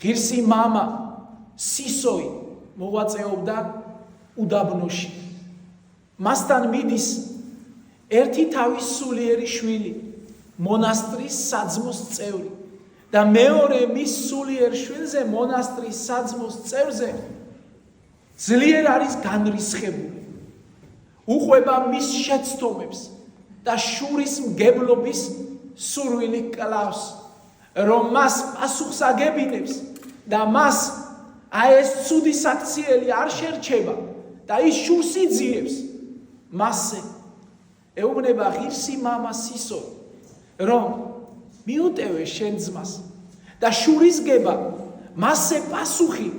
ღირსი მამა სისოი მოღვაწეობდა უდაბნოში. მასთან მიდის ერთი თავის სულიერი შვილი, მონასტრის საძმოს წევრი და მეორე მის სულიერ შვილზე მონასტრის საძმოს წევრზე ძლიერ არის განრისხებული. უყვება მის შეცდომებს და შურის მგებლობის სურვილი კლავს, რომ მას პასუხს აგებინებს და მას ეს ცუდი საქციელი არ შერჩება და ის შურს იძიებს. მასზე ეუბნება ღირსი მამა სისო, რომ მიუტევე შენ ძმას და შურის გება მასზე პასუხი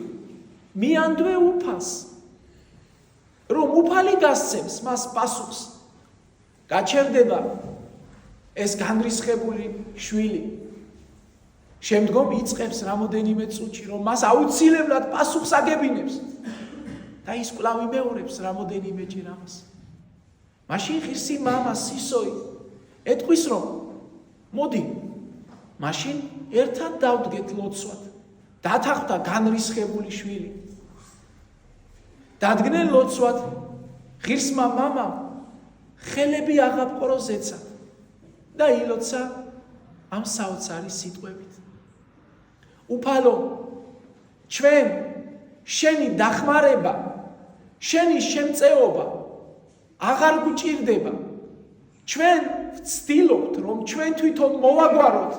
მიანდვე უფალს, რომ უფალი გასცემს მას პასუხს. გაჩერდება ეს განრისხებული შვილი. შემდგომ იწყებს რამოდენიმე წუთში, რომ მას აუცილებლად პასუხს აგებინებს და ის კვლავ იმეორებს რამოდენიმეჯერ ამას. მაშინ ღირსი მამა სისოი ეტყვის, რომ მოდი, მაშინ ერთად დავდგეთ ლოცვად. დათანხმდა განრისხებული შვილი. დადგნენ ლოცვად. ღირსმა მამამ ხელები აღაპყრო ზეცად და ილოცა ამ საოცარი სიტყვებით. უფალო, ჩვენ შენი დახმარება, შენი შემწეობა აღარ გვჭირდება. ჩვენ ვცდილობთ, რომ ჩვენ თვითონ მოვაგვაროთ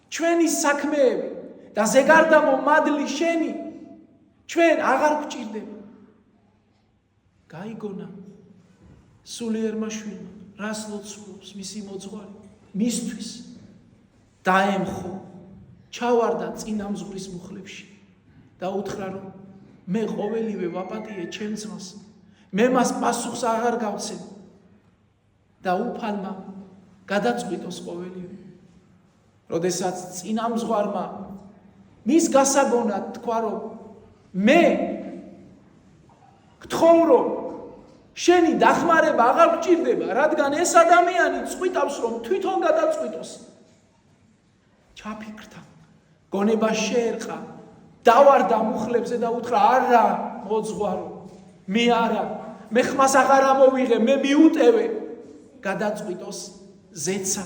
ჩვენი საქმეები და ზეგარდამო მადლი შენი ჩვენ აღარ გვჭირდება. გაიგონა სულიერმა შვილმა, რას ლოცულობს მისი მოძღვარი, მისთვის დაემხო, ჩავარდა წინამძღვრის მუხლებში და უთხრა, რომ მე ყოველივე ვაპატიე ჩემ ძმას, მე მას პასუხს აღარ გავცემ და უფალმა გადაწყვიტოს ყოველივე. როდესაც წინამძღვარმა მის გასაგონად თქვა, რომ მე გთხოვ, რომ შენი დახმარება აღარ გვჭირდება, რადგან ეს ადამიანი წყვიტავს, რომ თვითონ გადაწყვიტოს. ჩაფიქრდა, გონება შეერყა, დავარდა მუხლებზე და უთხრა, არა მოძღვარო, მე არა, მე ხმას აღარ ამოვიღე, მე მიუტევე. გადაწყვიტოს ზეცა.